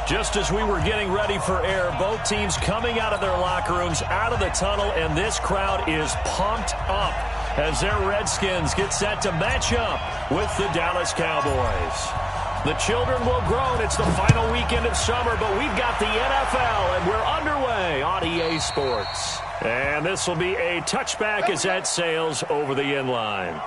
Just as we were getting ready for air, both teams coming out of their locker rooms, out of the tunnel, and this crowd is pumped up as their Redskins get set to match up with the Dallas Cowboys. The children will groan. It's the final weekend of summer, but we've got the NFL, and we're underway on EA Sports. And this will be a touchback as that sails over the end line.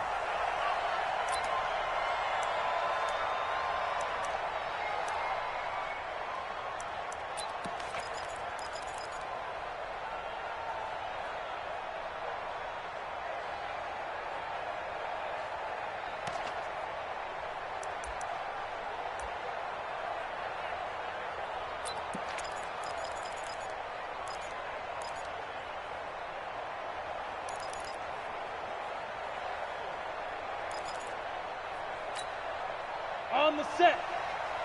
On the set.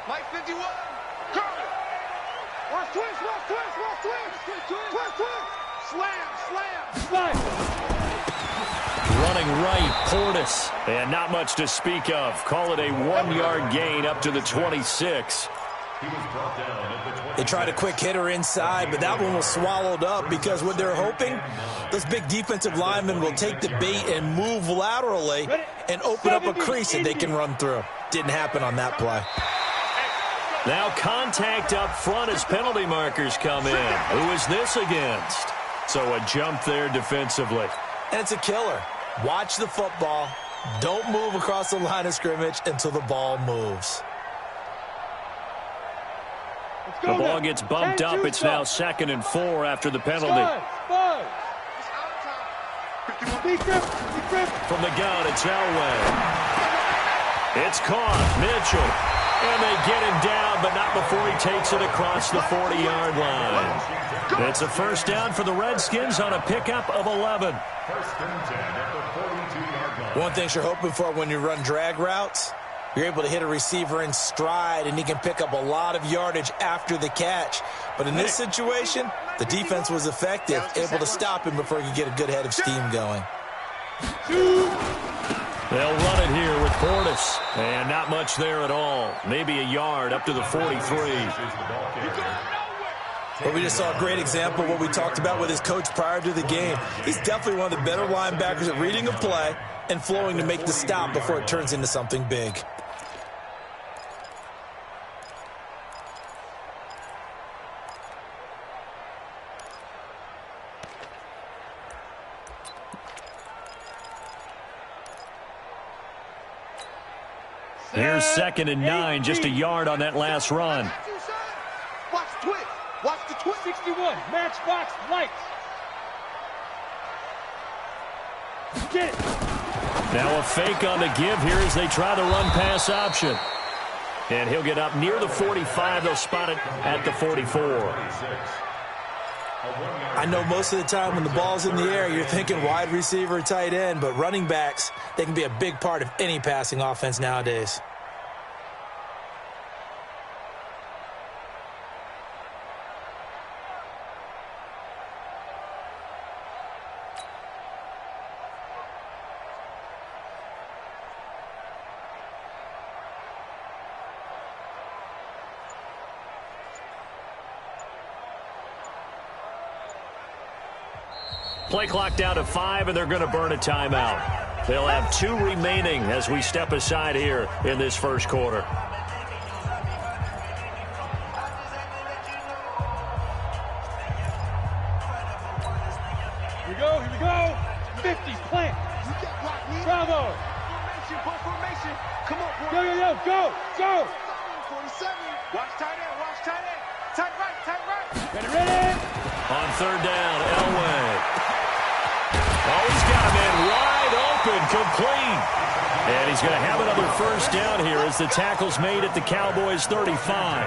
Mike 51. Curl it. Watch twist, watch twist, watch twist. Twist, twist. Slam, slam. Slide. Running right, Portis. And not much to speak of. Call it a 1-yard gain up to the 26. They tried a quick hitter inside, but that one was swallowed up because what they're hoping, those big defensive linemen will take the bait and move laterally and open up a crease that they can run through. Didn't happen on that play. Now contact up front as penalty markers come in. Who is this against? So a jump there defensively. And it's a killer. Watch the football. Don't move across the line of scrimmage until the ball moves. The ball gets bumped up. It's now 2nd and 4 after the penalty. From the gun, it's Elway. It's caught. Mitchell. And they get him down, but not before he takes it across the 40-yard line. It's a first down for the Redskins on a pickup of 11. One thing you're hoping for when you run drag routes, you're able to hit a receiver in stride, and he can pick up a lot of yardage after the catch. But in this situation, the defense was effective, able to stop him before he could get a good head of steam going. They'll run it here with Portis. And not much there at all. Maybe a yard up to the 43. Well, we just saw a great example of what we talked about with his coach prior to the game. He's definitely one of the better linebackers at reading a play and flowing to make the stop before it turns into something big. Here's 2nd and 9, just a yard on that last run. Watch the twist. Watch the twist. 61, matchbox lights. Get it. Now a fake on the give here as they try the run-pass option. And he'll get up near the 45. They'll spot it at the 44. I know most of the time when the ball's in the air, you're thinking wide receiver, tight end, but running backs, they can be a big part of any passing offense nowadays. Play clock down to 5, and they're going to burn a timeout. They'll have 2 remaining as we step aside here in this first quarter. Here we go, here we go. 50, plant. Bravo. Formation. Come on, boy. Yo, go, go. 47. Watch tight end, watch tight end. Tight right. Ready. On 3rd down, Elway. Oh, he's got him in wide open, complete. And he's going to have another first down here as the tackle's made at the Cowboys' 35.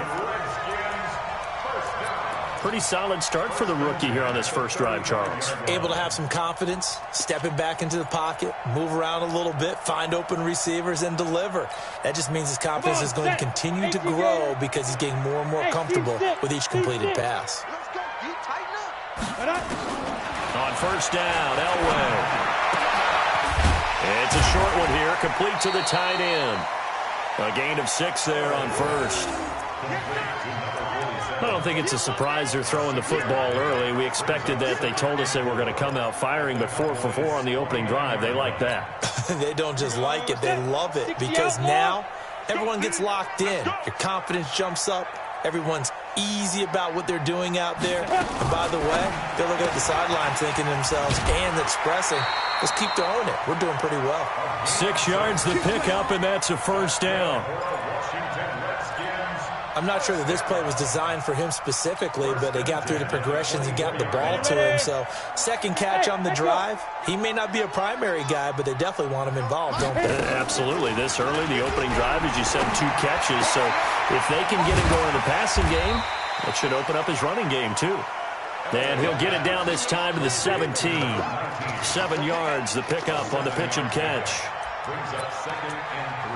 Pretty solid start for the rookie here on this first drive, Charles. Able to have some confidence, stepping back into the pocket, move around a little bit, find open receivers, and deliver. That just means his confidence is going to continue to grow because he's getting more and more comfortable with each completed pass. Let's go. You tighten up. On first down, Elway. It's a short one here, complete to the tight end. A gain of 6 there on first. I don't think it's a surprise they're throwing the football early. We expected that. They told us they were going to come out firing, but 4 for 4 on the opening drive. They like that. They don't just like it, they love it, because now everyone gets locked in. Your confidence jumps up. Everyone's easy about what they're doing out there. And by the way, they're looking at the sideline thinking to themselves and expressing, let's keep throwing it. We're doing pretty well. 6 yards the pickup, and that's a first down. I'm not sure that this play was designed for him specifically, but they got through the progressions and got the ball to him. So second catch on the drive. He may not be a primary guy, but they definitely want him involved, don't they? Absolutely. This early, the opening drive, as you said, 2 catches. So if they can get him going in the passing game, it should open up his running game too. And he'll get it down this time to the 17. 7 yards, the pickup on the pitch and catch.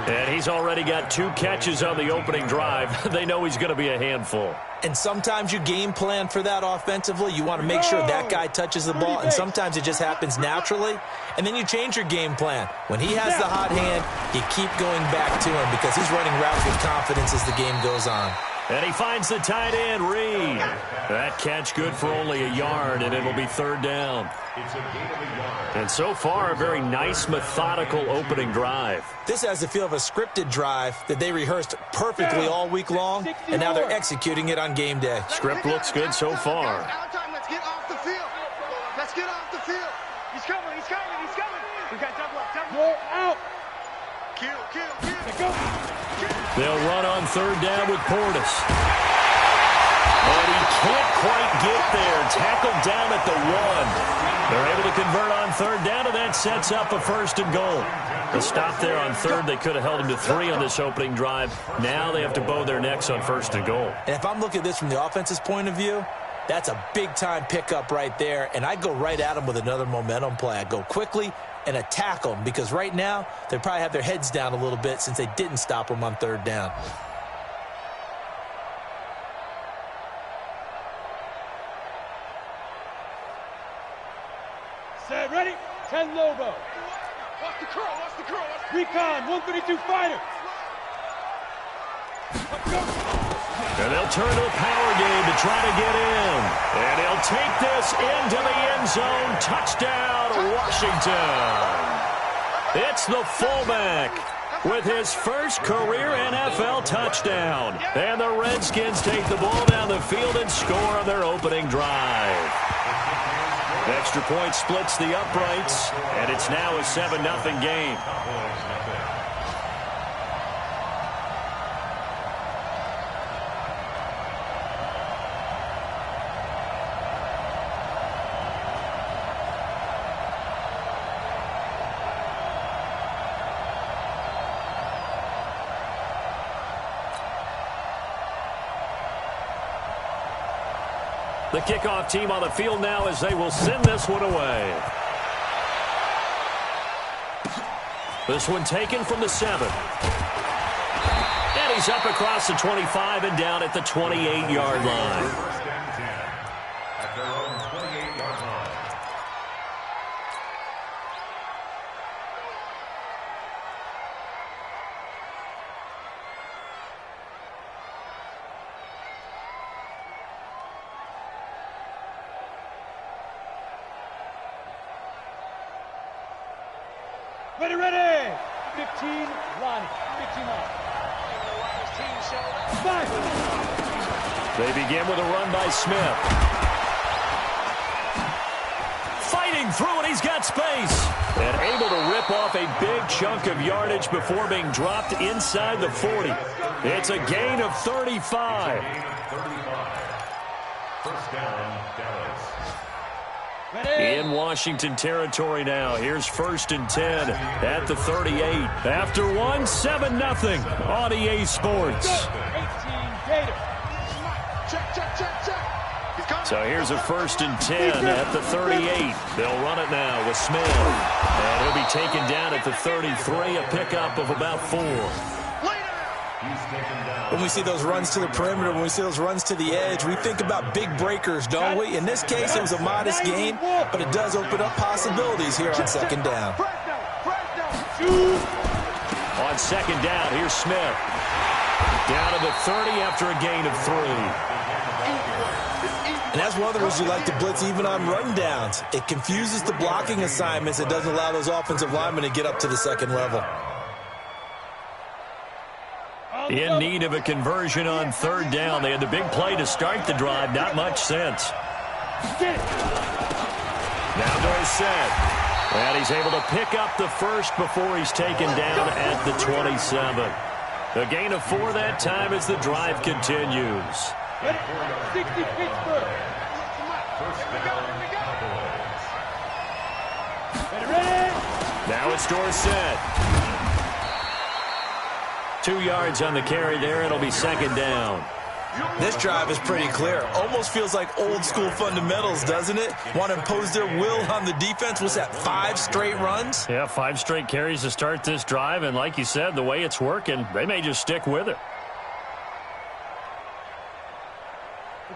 And he's already got 2 catches on the opening drive. They know he's going to be a handful. And sometimes you game plan for that offensively. You want to make sure that guy touches the ball, and sometimes it just happens naturally. And then you change your game plan. When he has the hot hand, you keep going back to him because he's running routes with confidence as the game goes on. And he finds the tight end, Reed. That catch good for only a yard, and it'll be 3rd down. And so far, a very nice, methodical opening drive. This has the feel of a scripted drive that they rehearsed perfectly all week long, and now they're executing it on game day. Script looks good so far. Let's get off the field. Let's get off the field. He's coming, he's coming, he's coming. We got double up, double up. Out. Kill. They'll run on 3rd down with Portis. And he can't quite get there. Tackled down at the 1. They're able to convert on 3rd down, and that sets up a 1st and goal. The stop there on 3rd, they could have held him to 3 on this opening drive. Now they have to bow their necks on 1st and goal. And if I'm looking at this from the offense's point of view, that's a big-time pickup right there, and I go right at him with another momentum play. I go quickly and attack them, because right now they probably have their heads down a little bit since they didn't stop them on 3rd down. Set, ready? 10 Lobo. Watch the curl. Recon, 132 fighter. And they'll turn to the power game to try to get in. And he'll take this into the end zone. Touchdown, Washington. It's the fullback with his first career NFL touchdown. And the Redskins take the ball down the field and score on their opening drive. Extra point splits the uprights, and it's now a 7-0 game. The kickoff team on the field now as they will send this one away. This one taken from the 7. And he's up across the 25 and down at the 28-yard line. Ready. 15, Lonnie. 15 on. 5. They begin with a run by Smith. Fighting through it, he's got space. And able to rip off a big chunk of yardage before being dropped inside the 40. It's a gain of 35. First down, Dallas. In Washington territory now. Here's 1st and 10 at the 38. After one, 7-0 on EA Sports. 18 Gator. Check. So here's a 1st and 10 at the 38. They'll run it now with Smith. And he'll be taken down at the 33, a pickup of about 4. When we see those runs to the perimeter, when we see those runs to the edge, we think about big breakers, don't we? In this case, it was a modest gain, but it does open up possibilities here on 2nd down. On 2nd down, here's Smith. Down to the 30 after a gain of 3. that's one of the reasons you like to blitz even on rundowns. It confuses the blocking assignments. It doesn't allow those offensive linemen to get up to the second level. In need of a conversion on third down. They had the big play to start the drive. Not much sense. Now Dorsett. And he's able to pick up the first before he's taken down at the 27. A gain of 4 that time as the drive continues. 60 Pittsburgh. Ready? Now it's Dorsett. 2 yards on the carry there. It'll be second down. This drive is pretty clear. Almost feels like old school fundamentals, doesn't it? Want to impose their will on the defense. What's that, 5 straight runs? Yeah, 5 straight carries to start this drive. And like you said, the way it's working, they may just stick with it.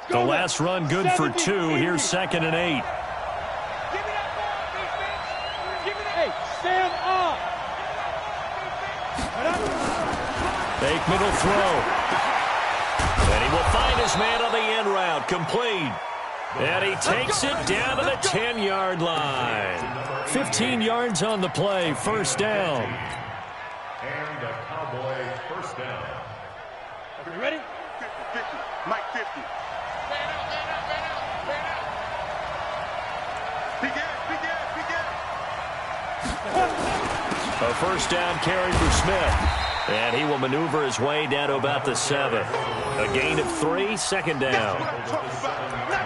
The last run good for 2. Here's 2nd and 8. Hey, stand up. Fake middle throw. And he will find his man on the end route. Complete. And he takes it down to the 10-yard line. 15 yards on the play. First down. And the Cowboy first down. You ready? 50, Mike 50. A first down carry for Smith. And he will maneuver his way down to about the 7. A gain of 3, second down.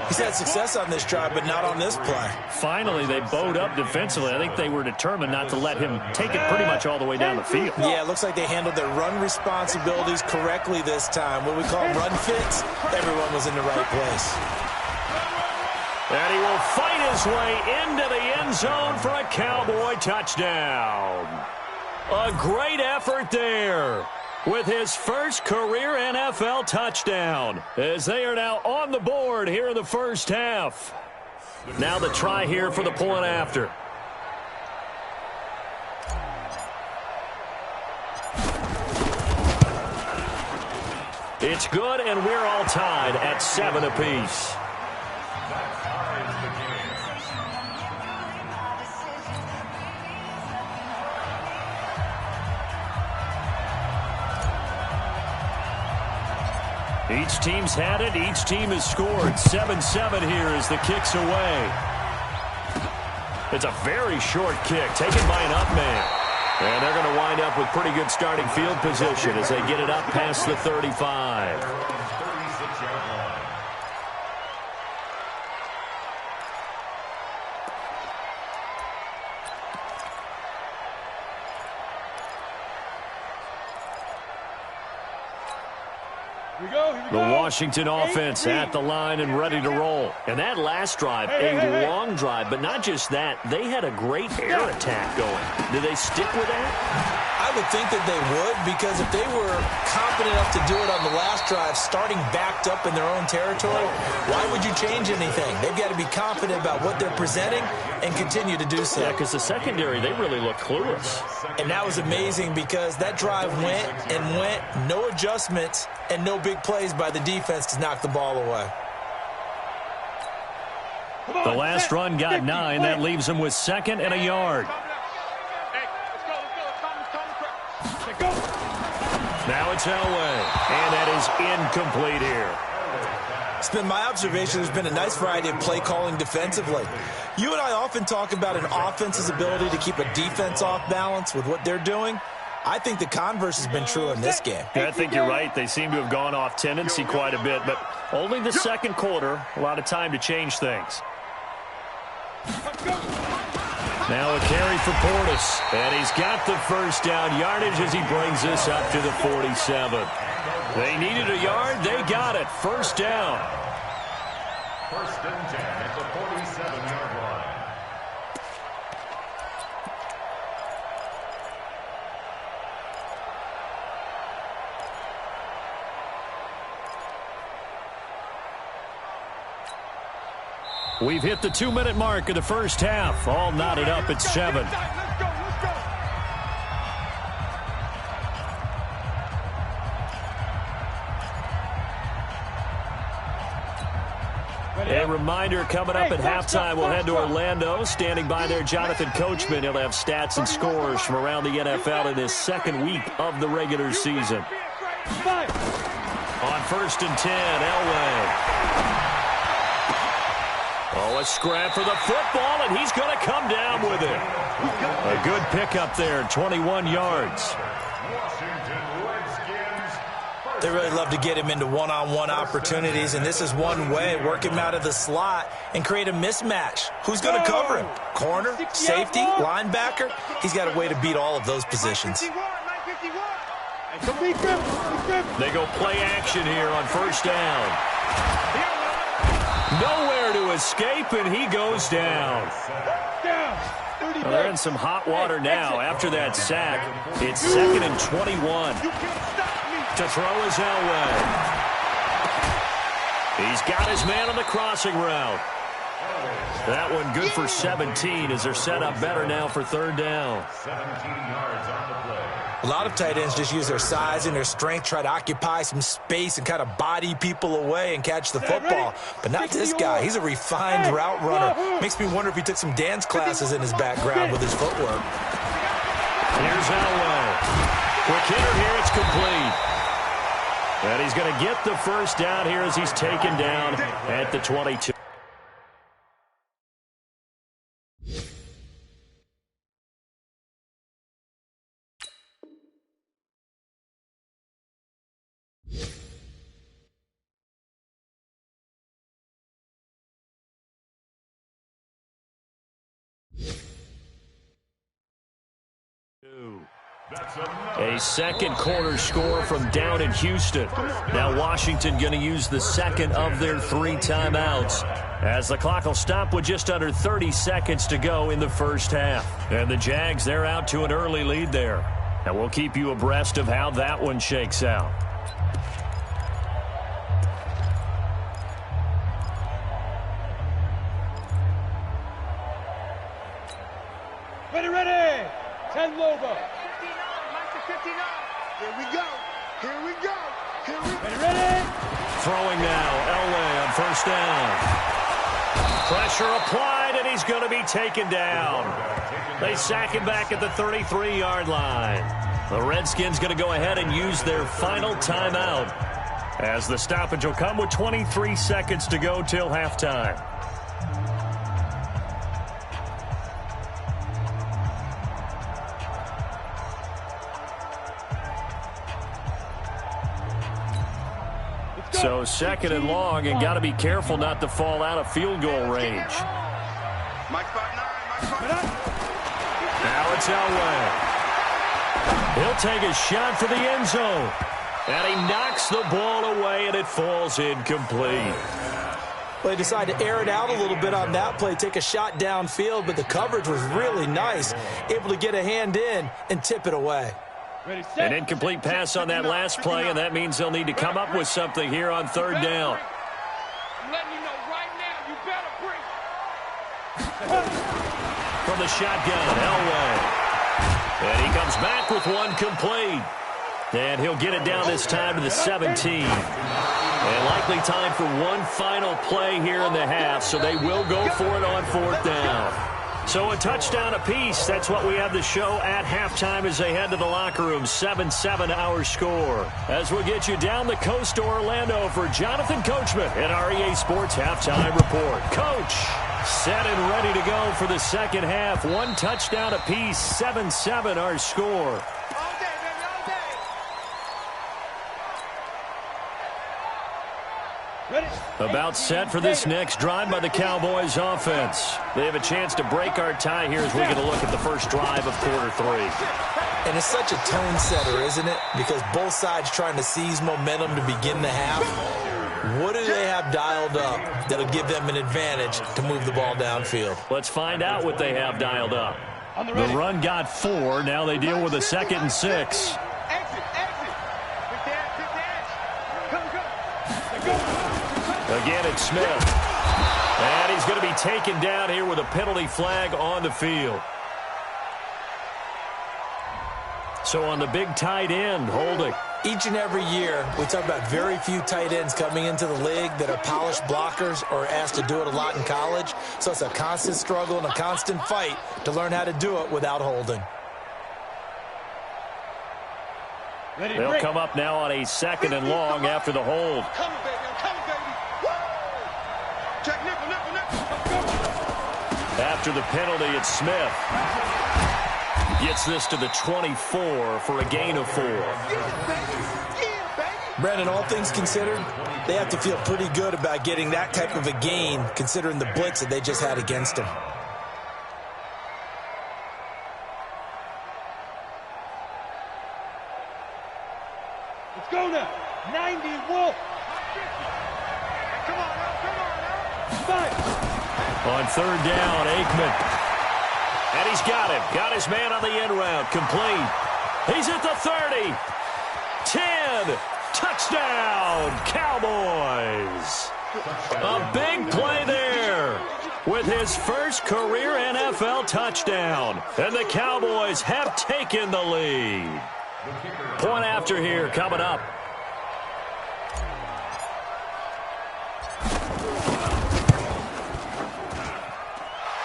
He's had success on this drive, but not on this play. Finally, they bowed up defensively. I think they were determined not to let him take it pretty much all the way down the field. Yeah, it looks like they handled their run responsibilities correctly this time. What we call run fits, everyone was in the right place. And he will fight his way into the end zone for a Cowboy touchdown. A great effort there with his first career NFL touchdown as they are now on the board here in the first half. Now the try here for the point after. It's good, and we're all tied at 7 apiece. Each team's had it. Each team has scored. 7-7 here as the kick's away. It's a very short kick taken by an up man. And they're going to wind up with pretty good starting field position as they get it up past the 35. The Washington offense at the line and ready to roll. And that last drive, a long drive, but not just that. They had a great air attack going. Do they stick with that? I would think that they would, because if they were confident enough to do it on the last drive, starting backed up in their own territory, why would you change anything? They've got to be confident about what they're presenting and continue to do so. Yeah, because the secondary, they really look clueless. And that was amazing because that drive went and went, no adjustments and no big plays by the defense to knock the ball away. The last run got 9. That leaves them with 2nd and a yard. Now it's Elway, and that is incomplete here. It's been my observation there's been a nice variety of play calling defensively. You and I often talk about an offense's ability to keep a defense off balance with what they're doing. I think the converse has been true in this game. Yeah, I think you're right. They seem to have gone off tendency quite a bit, but only the second quarter, a lot of time to change things. Now a carry for Portis, and he's got the first down yardage as he brings this up to the 47. They needed a yard. They got it. First down. First and 10 at the 47-yard line. We've hit the 2-minute mark of the first half. All knotted up at 7. A reminder, coming up at halftime, we'll head to Orlando. Standing by there, Jonathan Coachman. He'll have stats and scores from around the NFL in his second week of the regular season. On 1st and 10, Elway. Oh, a scrap for the football, and he's going to come down with it. A good pickup there, 21 yards. They really love to get him into one-on-one opportunities, and this is one way. Work him out of the slot and create a mismatch. Who's going to cover him? Corner, safety, linebacker? He's got a way to beat all of those positions. They go play action here on 1st down. Nowhere to escape, and he goes down. Well, they're in some hot water now after that sack. It's 2nd and 21. To throw is Elway. He's got his man on the crossing route. That one good for 17 as they're set up better now for 3rd down. 17 yards on the play. A lot of tight ends just use their size and their strength, try to occupy some space and kind of body people away and catch the football. But not this guy. He's a refined route runner. Makes me wonder if he took some dance classes in his background with his footwork. Here's Elway. Quick hitter here. It's complete. And he's going to get the 1st down here as he's taken down at the 22. A second quarter score from down in Houston. Now Washington going to use the second of their 3 timeouts as the clock will stop with just under 30 seconds to go in the 1st half. And the Jags, they're out to an early lead there. And we'll keep you abreast of how that one shakes out. Ready. 10 Lobo. 59. Here we go. Ready. Throwing now, Elway on 1st down. Pressure applied, and he's going to be taken down. They sack him back at the 33-yard line. The Redskins going to go ahead and use their final timeout as the stoppage will come with 23 seconds to go till halftime. So 2nd and long, and got to be careful not to fall out of field goal range. Now it's Elway. He'll take a shot for the end zone. And he knocks the ball away, and it falls incomplete. Well, they decided to air it out a little bit on that play, take a shot downfield, but the coverage was really nice, able to get a hand in and tip it away. An incomplete pass on that last play, and that means they'll need to come up with something here on 3rd down. I'm letting you know right now, you better bring. From the shotgun, Elway. And he comes back with one complete. And he'll get it down this time to the 17. And likely time for one final play here in the half, so they will go for it on 4th down. So a touchdown apiece. That's what we have the show at halftime as they head to the locker room. 7-7 our score. As we'll get you down the coast to Orlando for Jonathan Coachman at our EA Sports Halftime Report. Coach, set and ready to go for the 2nd half. One touchdown apiece. 7-7 our score. About set for this next drive by the Cowboys offense. They have a chance to break our tie here as we get a look at the first drive of quarter 3. And it's such a tone setter, isn't it? Because both sides trying to seize momentum to begin the half. What do they have dialed up that'll give them an advantage to move the ball downfield? Let's find out what they have dialed up. The run got 4. Now they deal with a 2nd and 6. Again, it's Smith. And he's going to be taken down here with a penalty flag on the field. So on the big tight end, holding. Each and every year, we talk about very few tight ends coming into the league that are polished blockers or asked to do it a lot in college. So it's a constant struggle and a constant fight to learn how to do it without holding. They'll come up now on a 2nd and long after the hold. I'm coming, baby. I'm coming, baby. Woo! Check nipple, nipple, nipple. After the penalty, it's Smith. Gets this to the 24 for a gain of 4. Brandon, all things considered, they have to feel pretty good about getting that type of a gain considering the blitz that they just had against them. Let's go now. 90, Wolf. Come on now, come on now. Spike. On 3rd down, Aikman. And he's got him. Got his man on the end route. Complete. He's at the 30. 10. Touchdown, Cowboys. A big play there with his first career NFL touchdown. And the Cowboys have taken the lead. Point after here coming up.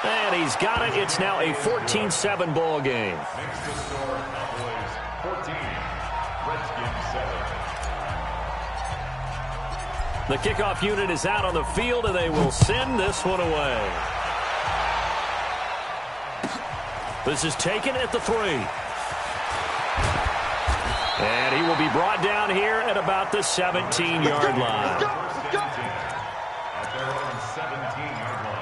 And he's got it. It's now a 14-7 ball game. Next to score, Cowboys 14, Redskins 7. The kickoff unit is out on the field, and they will send this one away. This is taken at the 3. And he will be brought down here at about the 17-yard line. At their own 17-yard line.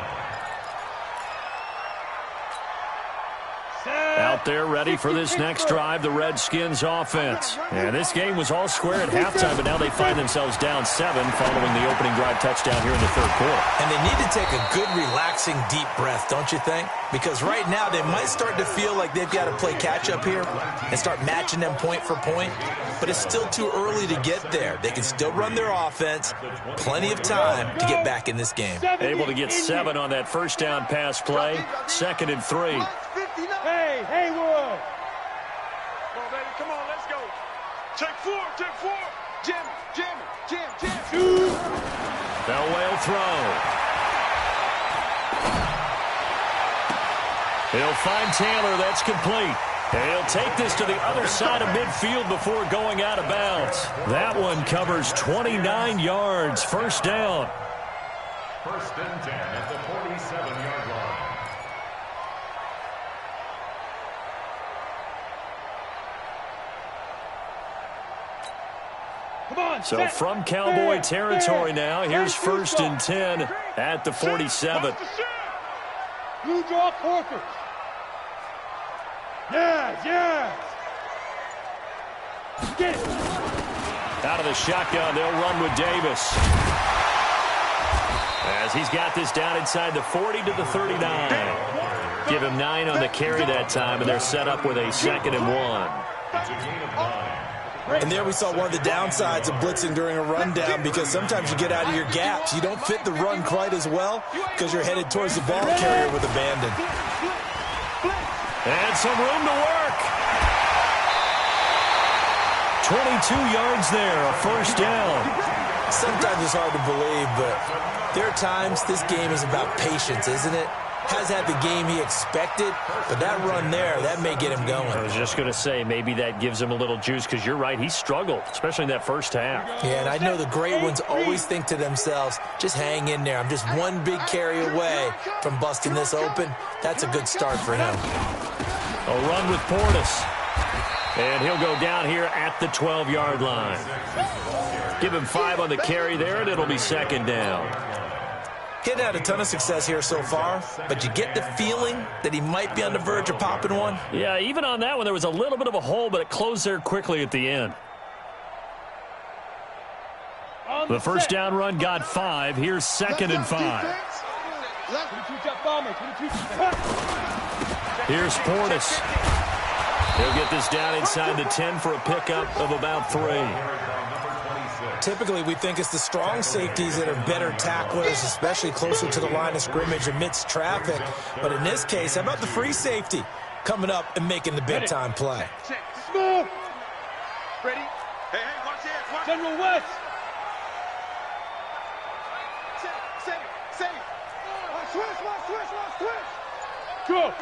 Out there ready for this next drive, the Redskins offense. And this game was all square at halftime, but now they find themselves down 7 following the opening drive touchdown here in the 3rd quarter. And they need to take a good, relaxing, deep breath, don't you think? Because right now they might start to feel like they've got to play catch-up here and start matching them point for point. But it's still too early to get there. They can still run their offense. Plenty of time to get back in this game. Able to get 7 on that first down pass play. 2nd and 3. Hey, Haywood. Come on, baby. Come on, let's go. Take 4, take 4. Jam, jam, jam, jam. Bell whale throw. He'll find Taylor. That's complete. He'll take this to the other side of midfield before going out of bounds. That one covers 29 yards. First down. 1st and 10 at the 47-yard line. Come on, So set. from Cowboy Fair, territory fair. now, here's Nice 1st and football. 10 at the 47. Blue draw quarters. Yeah. Get it. Out of the shotgun, they'll run with Davis. As he's got this down inside the 40 to the 39. Give him 9 on the carry that time, and they're set up with a 2nd and 1. It's a gain of 9. And there we saw one of the downsides of blitzing during a rundown because sometimes you get out of your gaps. You don't fit the run quite as well because you're headed towards the ball carrier with abandon. And some room to work. 22 yards there, a first down. Sometimes it's hard to believe, but there are times this game is about patience, isn't it? Has had the game he expected, but that run there, that may get him going. I was just going to say, maybe that gives him a little juice because you're right, he struggled, especially in that first half. Yeah, and I know the great ones always think to themselves, just hang in there. I'm just one big carry away from busting this open. That's a good start for him. A run with Portis. And he'll go down here at the 12-yard line. Give him 5 on the carry there, and it'll be 2nd down. He'd had a ton of success here so far, but you get the feeling that he might be on the verge of popping one. Yeah, even on that one, there was a little bit of a hole, but it closed there quickly at the end. The first down run got 5. Here's 2nd and 5. Here's Portis. He'll get this down inside the 10 for a pickup of about 3. Typically, we think it's the strong safeties that are better tacklers, especially closer to the line of scrimmage amidst traffic. But in this case, how about the free safety coming up and making the big-time play? Smooth. Ready? Hey, watch this. Watch General West. Save. Switch. Go.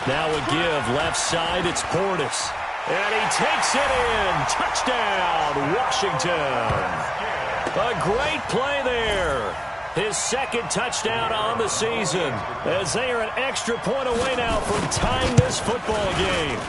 Now a give left side. It's Portis. And he takes it in. Touchdown, Washington. A great play there. His second touchdown on the season, as they are an extra point away now from tying this football game.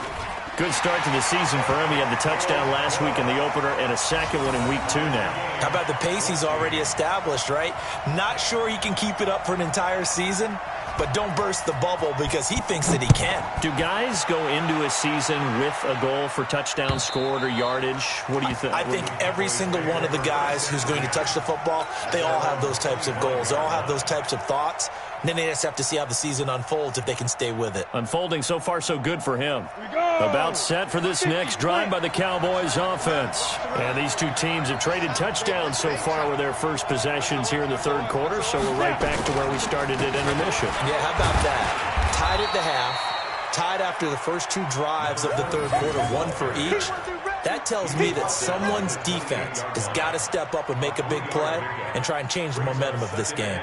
Good start to the season for him. He had the touchdown last week in the opener and a second one in week 2 now. How about the pace he's already established, right? Not sure he can keep it up for an entire season, but don't burst the bubble because he thinks that he can. Do guys go into a season with a goal for touchdown scored or yardage? What do you think? I think every single one of the guys who's going to touch the football, they all have those types of goals. They all have those types of thoughts. And then they just have to see how the season unfolds if they can stay with it. Unfolding so far so good for him. About set for this next drive by the Cowboys offense. And these two teams have traded touchdowns so far with their first possessions here in the third quarter, so we're right back to where we started at intermission. Yeah, how about that? Tied at the half, tied after the first 2 drives of the third quarter, 1 for each. That tells me that someone's defense has got to step up and make a big play and try and change the momentum of this game.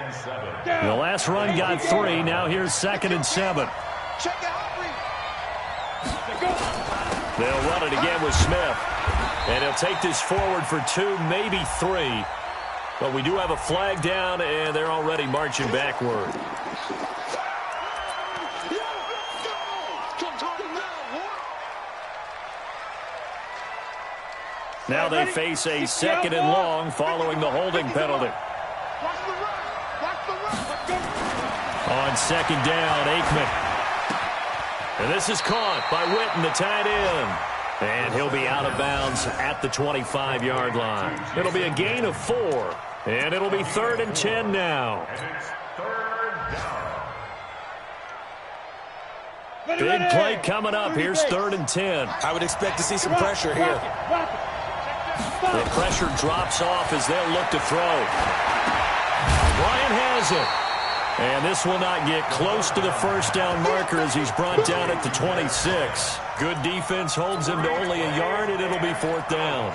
The last run got 3. Now here's 2nd and 7. They'll run it again with Smith. And he'll take this forward for 2, maybe 3. But we do have a flag down, and they're already marching backward. Now they face a 2nd and long following the holding penalty. On 2nd down, Aikman. And this is caught by Witten, the tight end. And he'll be out of bounds at the 25-yard line. It'll be a gain of 4. And it'll be 3rd and 10 now. Big play coming up. Here's 3rd and 10. I would expect to see some pressure here. The pressure drops off as they'll look to throw. Bryant has it. And this will not get close to the first down marker as he's brought down at the 26. Good defense holds him to only a yard, and it'll be 4th down.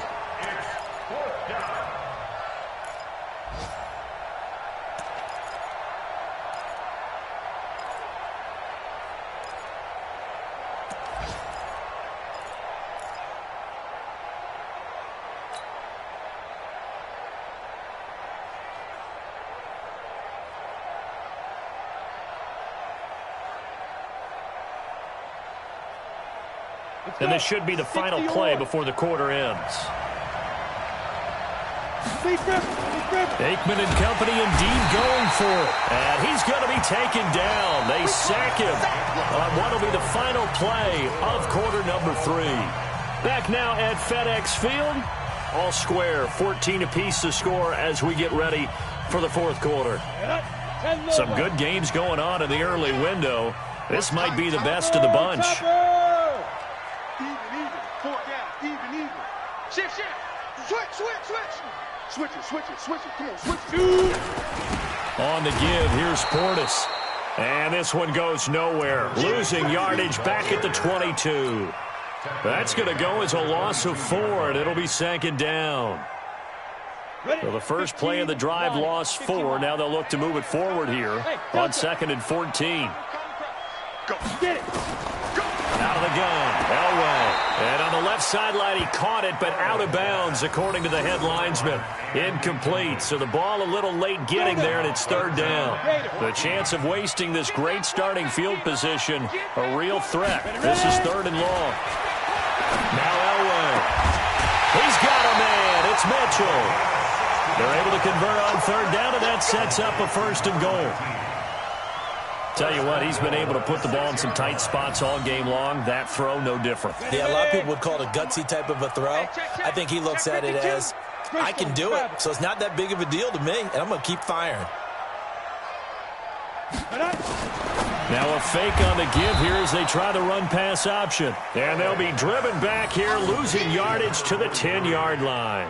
And this should be the final play before the quarter ends. Aikman and company indeed going for it. And he's going to be taken down. They sack him on what will be the final play of quarter number 3. Back now at FedEx Field. All square, 14 apiece to score as we get ready for the 4th quarter. Some good games going on in the early window. This might be the best of the bunch. Switch it. Come on, switch it. On the give, here's Portis. And this one goes nowhere. Losing yardage back at the 22. That's going to go as a loss of 4, and it'll be 2nd down. So the first play of the drive lost 4. Now they'll look to move it forward here on 2nd and 14. Go. Get it. Out of the gun, Elway. And on the left sideline, he caught it, but out of bounds, according to the head linesman. Incomplete, so the ball a little late getting there, and it's 3rd down. The chance of wasting this great starting field position, a real threat. This is 3rd and long. Now Elway. He's got a man. It's Mitchell. They're able to convert on 3rd down, and that sets up a 1st and goal. Tell you what, he's been able to put the ball in some tight spots all game long. That throw, no different. Yeah, a lot of people would call it a gutsy type of a throw. I think he looks at it as, I can do it, so it's not that big of a deal to me, and I'm going to keep firing. Now a fake on the give here as they try the run-pass option. And they'll be driven back here, losing yardage to the 10-yard line.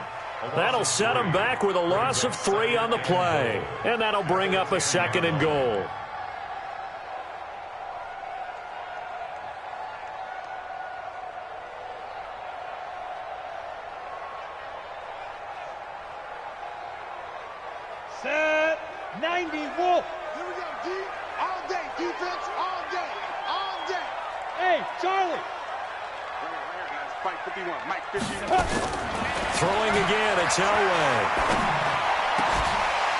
That'll set them back with a loss of 3 on the play. And that'll bring up a 2nd and goal. Set. 90 Wolf. Here we go, D. All day, defense, all day, all day. Hey, Charlie. Right here, guys. Fight 51, Mike 51. Throwing again, it's Elway.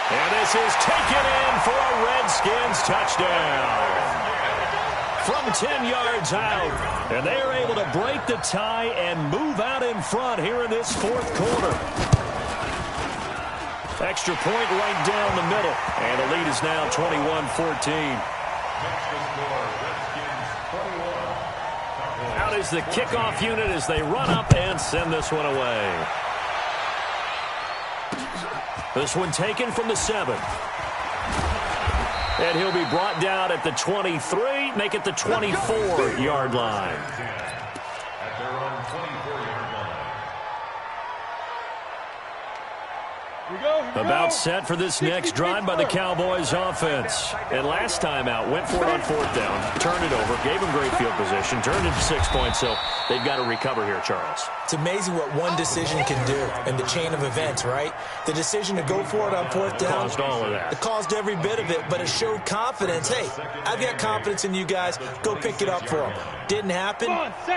And this is taken in for a Redskins touchdown. From 10 yards out. And they are able to break the tie and move out in front here in this fourth quarter. Extra point right down the middle. And the lead is now 21-14. Out is the kickoff unit as they run up and send this one away. This one taken from the 7. And he'll be brought down at the 23, make it the 24-yard line. At their own 24-yard line. Here we go. About set for this next drive by the Cowboys offense. And last time out, went for it on fourth down, turned it over, gave them great field position, turned it to 6 points, so they've got to recover here, Charles. It's amazing what one decision can do in the chain of events, right? The decision to go for it on fourth down. Caused all of that. It caused every bit of it, but it showed confidence. Hey, I've got confidence in you guys. Go pick it up for them. Didn't happen.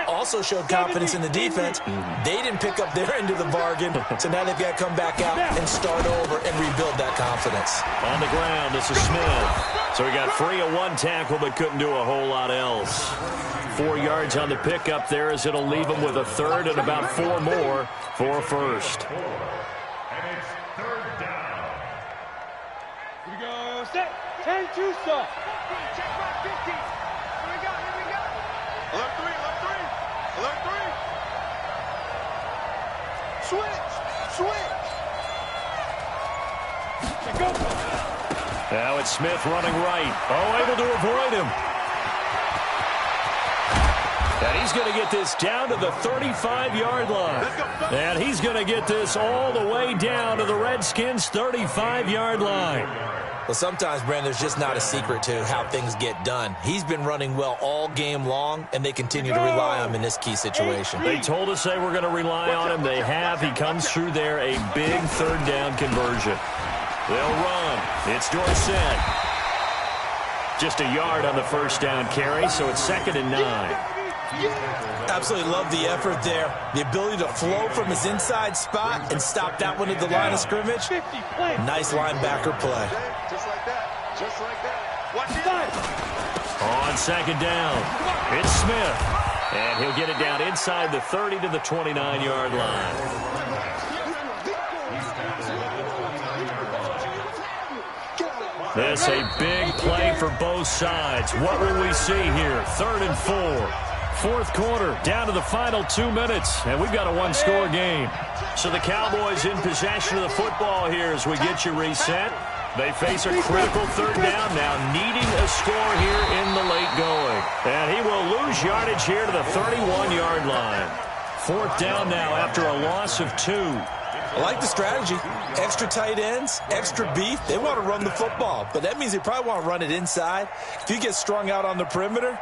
Also showed confidence in the defense. They didn't pick up their end of the bargain, so now they've got to come back out and start over and rebuild that confidence. On the ground, this is Smith. So he got free of one tackle but couldn't do a whole lot else. 4 yards on the pickup there as it'll leave him with a third and about 4 more for a first. And it's third down. Here we go. Set. 10-2 stop. Check back 50. Here we go, here we go. Alert 3, alert 3. Alert 3. Switch, switch. Go. Now it's Smith running right. Oh, able to avoid him. And he's going to get this down to the 35-yard line. And he's going to get this all the way down to the Redskins' 35-yard line. Well, sometimes, Brandon, there's just not a secret to how things get done. He's been running well all game long, and they continue to rely on him in this key situation. They told us they were going to rely on him. They have. He comes through there, a big third down conversion. They'll run. It's Dorsett. Just a yard on the first down carry, so it's 2nd and 9. Absolutely love the effort there. The ability to flow from his inside spot and stop that one at the line of scrimmage. Nice linebacker play. Just like that, just like that. Watch it. On 2nd down, it's Smith. And he'll get it down inside the 30 to the 29-yard line. This a big play for both sides. What will we see here? 3rd and 4. Fourth quarter, down to the final 2 minutes, and we've got a one-score game. So the Cowboys in possession of the football here as we get you reset. They face a critical third down now, needing a score here in the late going. And he will lose yardage here to the 31-yard line. 4th down now after a loss of 2. I like the strategy. Extra tight ends, extra beef. They want to run the football, but that means they probably want to run it inside. If you get strung out on the perimeter,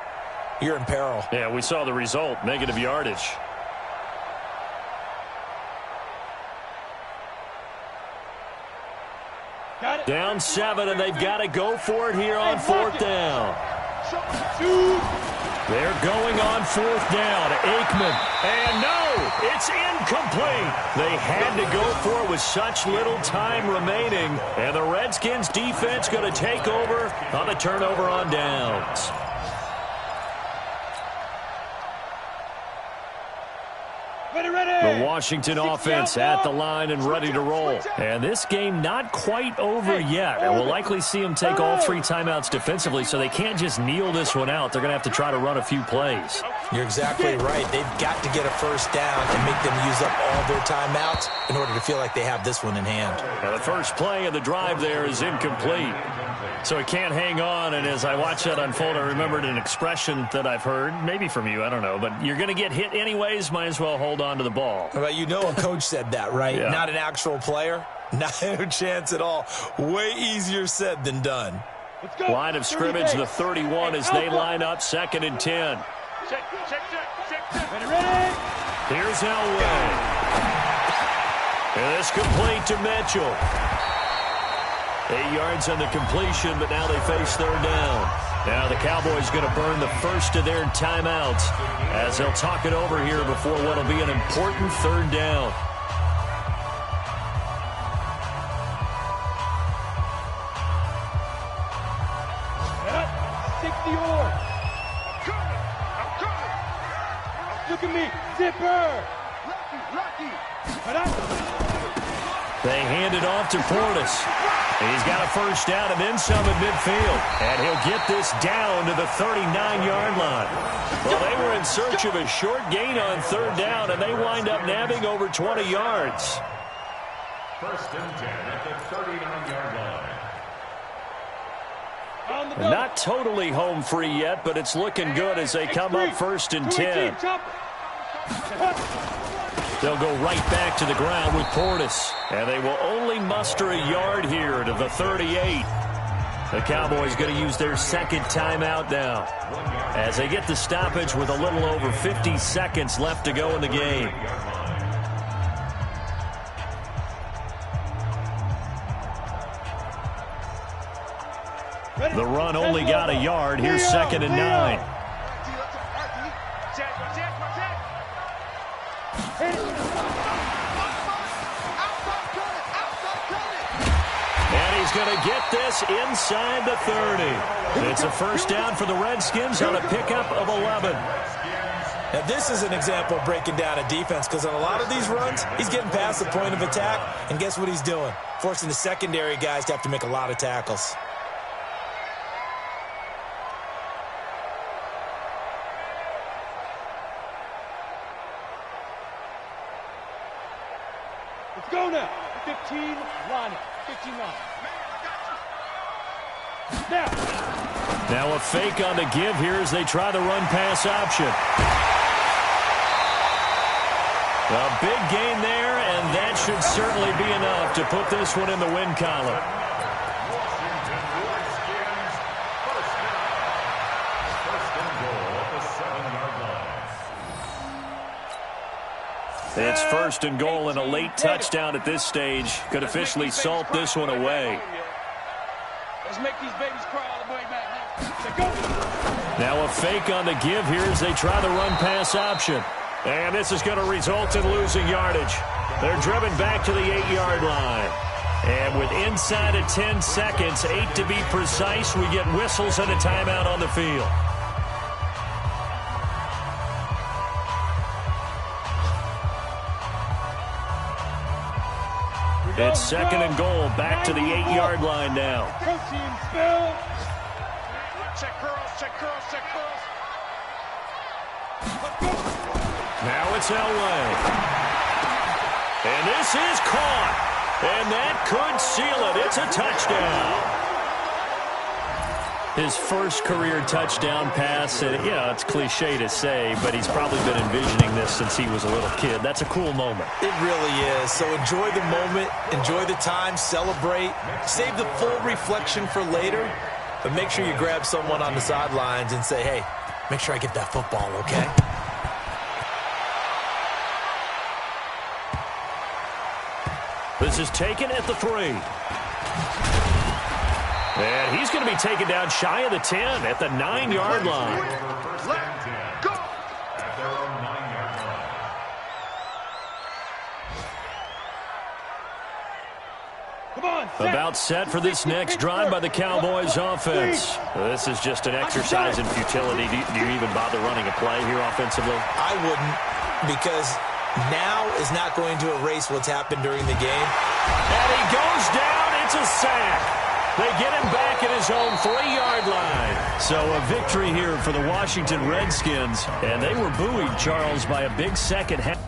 you're in peril. Yeah, we saw the result, negative yardage. Down 7, and they've got to go for it here on 4th down. They're going on 4th down. Aikman. And no, it's incomplete. They had to go for it with such little time remaining. And the Redskins defense going to take over on a turnover on downs. The Washington offense at the line and ready to roll. And this game not quite over yet. And we'll likely see them take all 3 timeouts defensively, so they can't just kneel this one out. They're going to have to try to run a few plays. You're exactly right. They've got to get a first down and make them use up all their timeouts in order to feel like they have this one in hand. Now the first play of the drive there is incomplete. So it can't hang on, and as I watch that unfold, I remembered an expression that I've heard, maybe from you, I don't know, but you're going to get hit anyways, might as well hold on to the ball. Well, you know a coach said that, right? Yeah. Not an actual player. No chance at all. Way easier said than done. Line of scrimmage, the 31, as they line up, 2nd and 10. Check. Ready? Here's Elway. And this complete to Mitchell. 8 yards on the completion, but now they face third down. Now the Cowboys going to burn the first of their timeouts as they'll talk it over here before what will be an important third down. Look at me, zipper! Lucky! They hand it off to Portis. He's got a first down and then some at midfield. And he'll get this down to the 39-yard line. Well, they were in search of a short gain on third down, and they wind up nabbing over 20 yards. First and 10 at the 39-yard line. Not totally home free yet, but it's looking good as they come up first and 10. They'll go right back to the ground with Portis. And they will only muster a yard here to the 38. The Cowboys going to use their second timeout now as they get the stoppage with a little over 50 seconds left to go in the game. The run only got a yard. Here's second and 9. And he's going to get this inside the 30. It's a first down for the Redskins on a pickup of 11. Now, this is an example of breaking down a defense because on a lot of these runs, he's getting past the point of attack, and guess what he's doing? Forcing the secondary guys to have to make a lot of tackles. Let's go now. 15 line it. 15 line. Now a fake on the give here as they try the run-pass option. A big gain there, and that should certainly be enough to put this one in the win column. It's first and goal and a late touchdown at this stage. Could officially salt this one away. Let's make these babies cry all the way back. Now a fake on the give here as they try the run-pass option. And this is going to result in losing yardage. They're driven back to the 8-yard line. And with inside of 10 seconds, 8 to be precise, we get whistles and a timeout on the field. It's second and goal, back to the 8-yard line now. Check curls, check curls, check curls. Now it's Elway. And this is caught. And that could seal it. It's a touchdown. His first career touchdown pass, and it's cliche to say, but he's probably been envisioning this since he was a little kid. That's a cool moment. It really is. So enjoy the moment, enjoy the time, celebrate, save the full reflection for later, but make sure you grab someone on the sidelines and say, hey, make sure I get that football, okay? This is taken at the 3. And he's going to be taken down shy of the 10 at the 9-yard line. Go! At their own 9-yard line. Come on, About set for this next drive by the Cowboys offense. This is just an exercise in futility. Do you even bother running a play here offensively? I wouldn't, because now is not going to erase what's happened during the game. And he goes down. It's a sack. They get him back at his own 3-yard line. So a victory here for the Washington Redskins. And they were buoyed, Charles, by a big second half.